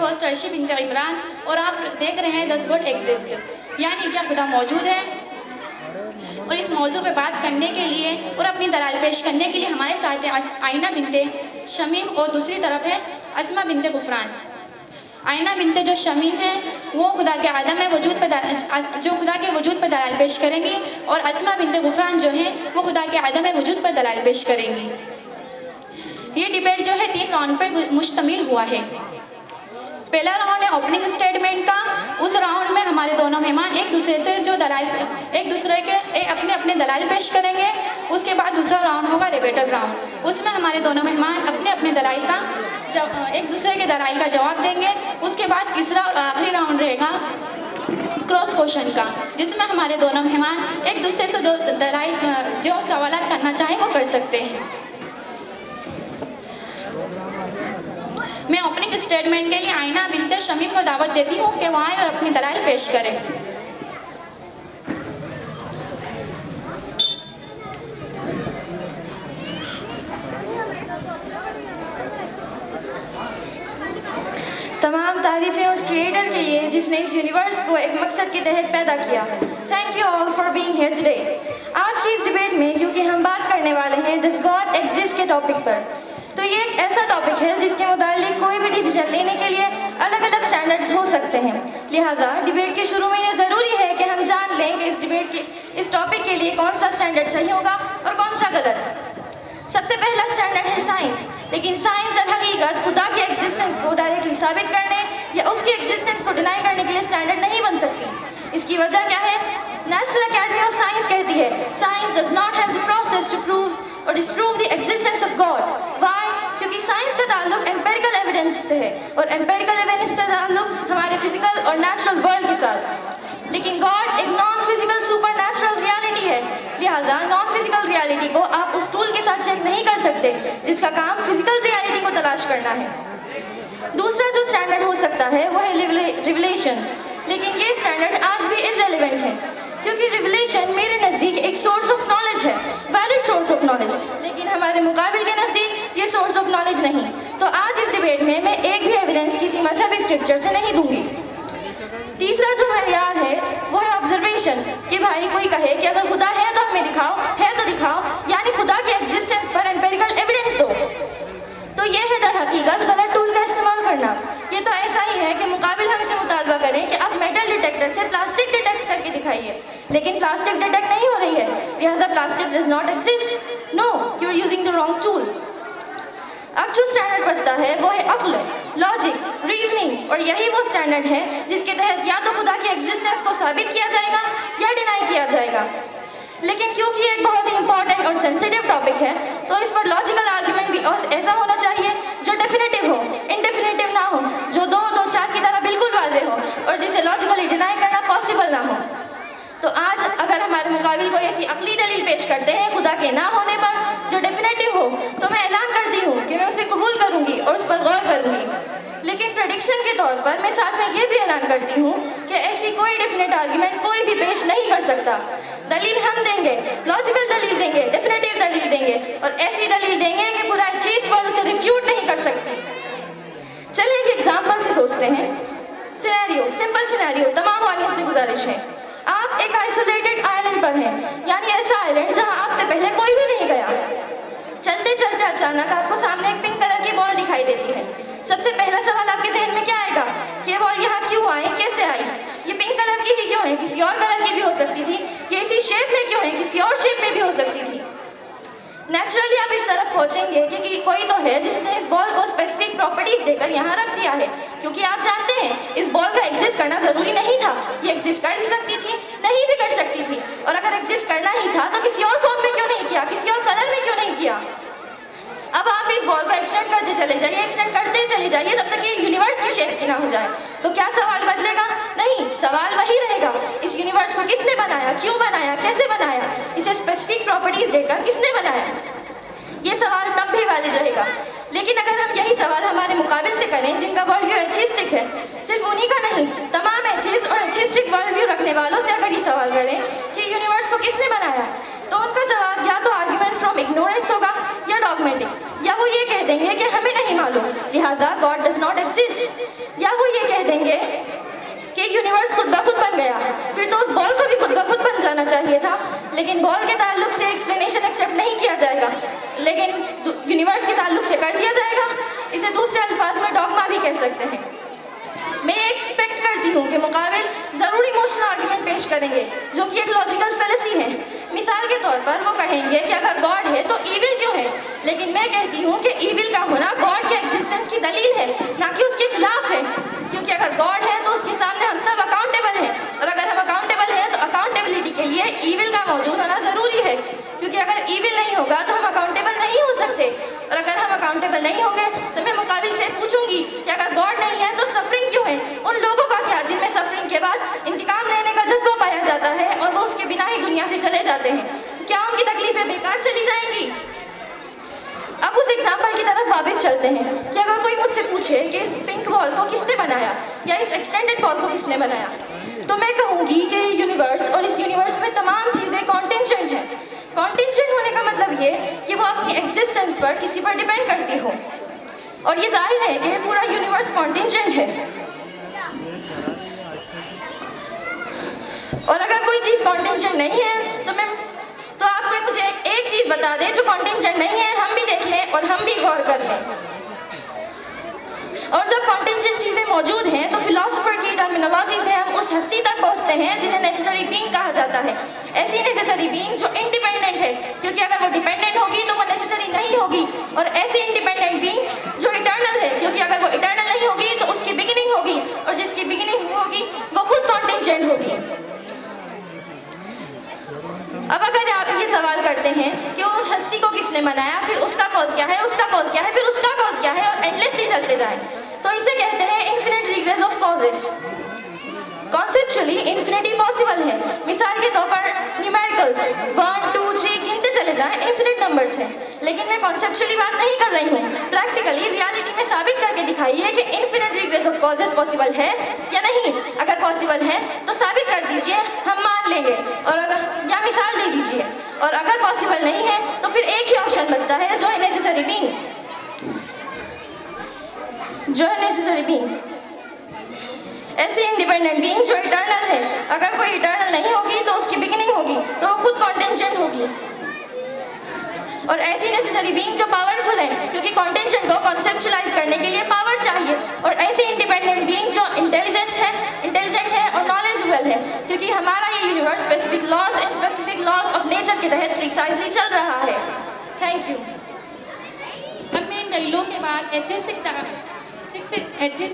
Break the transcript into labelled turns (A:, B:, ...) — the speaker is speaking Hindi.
A: होस्ट अर्शी बिन्त इमरान और आप देख रहे हैं डज़ गॉड एग्जिस्ट, यानी क्या खुदा मौजूद है। और इस मौजू पे बात करने के लिए और अपनी दलाल पेश करने के लिए हमारे साथ है आइना बिन्ते शमीम और दूसरी तरफ है अस्मा बिन्ते गुफरान। आइना बिन्ते जो शमीम है वो खुदा के आदम वजूद पर दलाल पेश करेंगी और अस्मा बिन्ते गुफरान जो है वो खुदा के आदम वजूद पर दलाल पेश करेंगी। ये डिबेट जो है 3 राउंड पर मुश्तमिल हुआ है। पहला राउंड है ओपनिंग स्टेटमेंट का। उस राउंड में हमारे दोनों मेहमान एक दूसरे के अपने अपने दलाल पेश करेंगे। उसके बाद दूसरा राउंड होगा रिबेटल राउंड। उसमें हमारे दोनों मेहमान अपने अपने दलाइल का एक दूसरे के दलाइल का जवाब देंगे। उसके बाद तीसरा और आखिरी राउंड रहेगा क्रॉस क्वेश्चन का, जिसमें हमारे दोनों मेहमान एक दूसरे से जो सवाल करना चाहें वो कर सकते हैं। मैं ओपनिंग स्टेटमेंट के लिए आइना बिन्ते शमीम को दावत देती हूँ कि वो आए और अपनी दलाइल पेश करें।
B: तमाम तारीफ़ें उस क्रिएटर के लिए जिसने इस यूनिवर्स को एक मकसद के तहत पैदा किया। Thank you all for being here today. आज की इस डिबेट में क्योंकि हम बात करने वाले हैं डज़ गॉड एग्जिस्ट के टॉपिक पर, तो ये एक ऐसा टॉपिक है जिसके मुतालिक कोई भी डिसीजन लेने के लिए अलग अलग स्टैंडर्ड्स हो सकते हैं। लिहाजा डिबेट के शुरू में ये ज़रूरी है कि हम जान लें कि इस टॉपिक के लिए कौन सा स्टैंडर्ड सही होगा और कौन सा गलत। सबसे पहला स्टैंडर्ड है साइंस, लेकिन साइंस दर हकीकत खुदा के एग्जिस्टेंस को डायरेक्टली साबित करने या उसकी एग्जिस्टेंस को डिनाई करने के लिए स्टैंडर्ड नहीं बन सकती। इसकी वजह क्या है? नेशनल अकेडमी ऑफ साइंस कहती है science does not have the process to prove और disprove the existence of God. Why? क्योंकि साइंस का ताल्लुक एम्पेरिकल एविडेंस से है और एम्पेरिकल एविडेंस का ताल्लुक हमारे फिजिकल और नेचुरल वर्ल्ड के साथ। लेकिन गॉड एक non physical super natural reality है। लिहाजा नॉन फिजिकल रियलिटी को आप उस टूल के साथ चेक नहीं कर सकते जिसका काम फिजिकल रियलिटी को तलाश करना है। दूसरा जो स्टैंडर्ड हो सकता है वो है रिवलेशन, लेकिन ये स्टैंडर्ड आज भी इररिलेवेंट है क्योंकि रिवलेशन मेरे नज़दीक एक सोर्स ऑफ नॉलेज है, वैलिड सोर्स ऑफ नॉलेज, लेकिन हमारे मुकाबिल के नज़दीक ये सोर्स ऑफ नॉलेज नहीं। तो आज इस डिबेट में मैं एक भी एविडेंस किसी मजहबी स्क्रिप्चर से नहीं दूंगी। तीसरा जो मेयार है वो है ऑब्जर्वेशन, कि भाई कोई कहे कि अगर खुदा है तो हमें दिखाओ, है तो दिखाओ, यानी खुदा के एग्जिस्टेंस पर एम्पेरिकल एविडेंस दो। तो ये है दर हकीकत गलत टूल का इस्तेमाल करना। ये तो ऐसा ही है कि मुकाबिल हमसे मुतालबा करें कि आप मेटल डिटेक्टर से प्लास्टिक डिटेक्ट करके दिखाइए, लेकिन प्लास्टिक डिटेक्ट नहीं हो रही है, लिहाजा plastic does not exist. No, you are using the wrong tool. अब जो स्टैंडर्ड बचता है वो है अक्ल, लॉजिक, रीजनिंग, और यही वो स्टैंडर्ड है जिसके तहत या तो खुदा की एग्जिस्टेंस को साबित किया जाएगा या डिनाई किया जाएगा। लेकिन क्योंकि एक बहुत ही इंपॉर्टेंट और सेंसिटिव टॉपिक है तो इस पर लॉजिकल आर्ग्यूमेंट भी ऐसा होना चाहिए जो डेफिनेटिव हो, इनडेफिनेटिव ना हो, जो दो चार की तरह बिल्कुल वाज़ेह हो और जिसे लॉजिकली डिनाई करना पॉसिबल ना हो। तो आज अगर हमारे मुकाबिल कोई ऐसी अकली दलील पेश करते हैं खुदा के ना होने पर जो डेफिनेटिव हो, तो मैं ऐलान करती हूँ कि मैं उसे कबूल करूँगी और उस पर गौर करूँगी। लेकिन प्रेडिक्शन के तौर पर मैं साथ में ये भी ऐलान करती हूँ कि ऐसी कोई डेफिनेट आर्ग्यूमेंट कोई भी पेश नहीं कर सकता। दलील हम देंगे, लॉजिकल दलील देंगे, डेफिनेटिव दलील देंगे और ऐसी दलील देंगे कि पूरा एथीस्ट वर्ल्ड उसे रिफ्यूट नहीं कर सकती। चलिए एक एग्जाम्पल से सोचते हैं। सिनेरियो, सिंपल सिनेरियो, तमाम ऑडियंस से गुजारिश है, आप एक आइसोलेटेड आइलैंड पर हैं, यानी ऐसा आइलैंड जहां आपसे पहले कोई भी नहीं गया। चलते चलते अचानक आपको सामने एक पिंक कलर की बॉल दिखाई देती है। सबसे पहला सवाल आपके ज़हन में क्या आएगा कि ये बॉल यहाँ क्यों आई, कैसे आई? ये पिंक कलर की ही क्यों है? किसी और कलर की भी हो सकती थी। ये इसी शेप में क्यों है? किसी और शेप में भी हो सकती थी। नेचुरली आप इस तरफ पहुंचेंगे कि कोई तो है जिसने इस बॉल को स्पेसिफिक प्रॉपर्टीज देकर यहाँ रख दिया है, क्योंकि आप जानते हैं इस बॉल का एग्जिस्ट करना जरूरी नहीं था। ये एग्जिस्ट कर भी सकती थी, नहीं भी कर सकती थी, और अगर एग्जिस्ट करना ही था तो किसी और फॉर्म में क्यों नहीं किया, किसी और कलर में क्यों नहीं किया? अब आप इस बॉल को एक्सटेंड करते चले जाइए, एक्सटेंड करते चले जाइए जब तक ये यूनिवर्स की शेप की ना हो जाए। तो क्या सवाल बदलेगा? नहीं, सवाल वही रहेगा, इस यूनिवर्स को किसने बनाया, क्यों बनाया, कैसे बनाया, इसे स्पेसिफिक प्रॉपर्टीज देकर किसने बनाया? ये सवाल तब भी वैलिड रहेगा। लेकिन अगर हम यही सवाल हमारे मुकाबिल से करें जिनका वर्ल्ड व्यू एथिस्टिक है, सिर्फ उन्हीं का नहीं, तमाम एथिस्ट और एथिस्टिक वर्ल्ड व्यू रखने वालों से अगर ये सवाल करें कि यूनिवर्स को किसने बनाया, तो उनका जवाब या तो आर्ग्यूमेंट फ्रॉम इग्नोरेंस होगा या डॉगमेटिक, या वो ये कह देंगे कि हमें नहीं मालूम, लिहाजा लिहाजा गॉड डज नॉट एग्जिस्ट। या वो ये कह देंगे कि यूनिवर्स खुद ब खुद बन गया, फिर तो उस बॉल को भी खुद ब खुद बन जाना चाहिए था। लेकिन बॉल के ताल्लुक से एक्सप्लेनेशन एक्सेप्ट नहीं किया जाएगा, लेकिन यूनिवर्स के ताल्लुक से कर दिया जाएगा। इसे दूसरे अल्फाज में डॉगमा भी कह सकते हैं। मैं एक्सपेक्ट करती हूँ कि मुकाबिल ज़रूर इमोशनल आर्ग्यूमेंट पेश करेंगे, जो कि एक लॉजिकल फेलेसी है। मिसाल के तौर पर वो कहेंगे कि अगर गॉड है तो ईविल क्यों है, लेकिन मैं कहती हूँ कि ईविल का होना गॉड के एग्जिस्टेंस की दलील है, ना कि उसके खिलाफ है। क्योंकि अगर गॉड है तो उसके सामने हम सब अकाउंटेबल हैं, और अगर हम अकाउंटेबल हैं तो अकाउंटेबिलिटी के लिए ईविल का मौजूद होना ज़रूरी है। क्योंकि अगर ईविल नहीं होगा तो हम अकाउंटेबल नहीं हो सकते, और अगर हम अकाउंटेबल नहीं होंगे तो मैं मुकाबिल से पूछूंगी कि अगर गॉड नहीं है तो सफरिंग क्यों है। उन लोगों का क्या जिनमें सफरिंग के बाद इंतकाम लेने का जज्बा पाया जाता है और वो उसके बिना ही दुनिया से चले जाते हैं, क्या उनकी तकलीफें बेकार चली जाएंगी? अब उस एग्जाम्पल की तरफ वापस चलते हैं कि अगर कोई मुझसे पूछे कि इस पिंक बॉल को किसने बनाया या इस एक्सटेंडेड बॉल को किसने बनाया, तो मैं कहूँगी कि यूनिवर्स और इस यूनिवर्स में तमाम चीज़ें कॉन्टिंजेंट हैं। कॉन्टिंजेंट होने का मतलब ये कि वो अपनी एग्जिस्टेंस पर किसी पर डिपेंड करती हो, और ये जाहिर है कि पूरा यूनिवर्स कॉन्टिंजेंट है। और अगर कोई चीज़ कॉन्टिंजेंट नहीं है तो आप कोई मुझे एक चीज़ बता दे जो कॉन्टिंजेंट नहीं है, हम भी देख लें और हम भी गौर कर लें। और जब कॉन्टिंजेंट चीज़ें मौजूद हैं तो फिलोसोफर की टर्मिनोलॉजी से हम उस हस्ती तक पहुँचते हैं जिन्हें नेसेसरी बीइंग कहा जाता है। ऐसी नेसेसरी बीइंग जो इंडिपेंडेंट है, क्योंकि अगर वो डिपेंडेंट होगी तो वो नेसेसरी नहीं होगी, और ऐसी इंडिपेंडेंट बीइंग जो इटर्नल है, क्योंकि अगर वो इटर्नल नहीं होगी तो उसकी बिगिनिंग होगी, और जिसकी बिगिनिंग होगी वो खुद कॉन्टिंजेंट होगी। अब अगर आप ये सवाल करते हैं कि उस हस्ती को किसने बनाया, फिर उसका कॉज क्या है, उसका कॉज क्या है, फिर उसका कॉज क्या है, और एंडलेसली चलते जाएं, तो इसे कहते हैं infinite regress of causes. Conceptually infinity possible है। मिसाल के तौर पर न्यूमेरिकल्स 1 2 3 गिनते चले जाएं, इन्फिनिट नंबर्स हैं। लेकिन मैं कॉन्सेप्चुअली बात नहीं कर रही हूँ, प्रैक्टिकली रियलिटी में साबित करके दिखाइए कि infinite regress of causes possible है या नहीं। अगर पॉसिबल है तो साबित कर दीजिए, हम मान लेंगे, और अगर या मिसाल दे दीजिए। और अगर पॉसिबल नहीं है तो फिर एक ही ऑप्शन बचता है, जो है नेसेसरी बीइंग। ऐसी इंडिपेंडेंट बीइंग जो इटर्नल है। अगर कोई इटर्नल नहीं होगी तो उसकी बिगिनिंग होगी, तो वो खुद कॉन्टिंजेंट होगी। और ऐसी नेसेसरी बीइंग जो पावरफुल है, क्योंकि कॉन्टिंजेंट को कॉन्सेप्चुलाइज करने के लिए पावर चाहिए। और ऐसी इंडिपेंडेंट बीइंग जो इंटेलिजेंट है और नॉलेजेबल है, क्योंकि हमारा ये universe specific laws of nature के तहत प्रिसाइजली चल रहा है। Thank you.
A: अब मैं इन दलीलों के बाद एथिक्स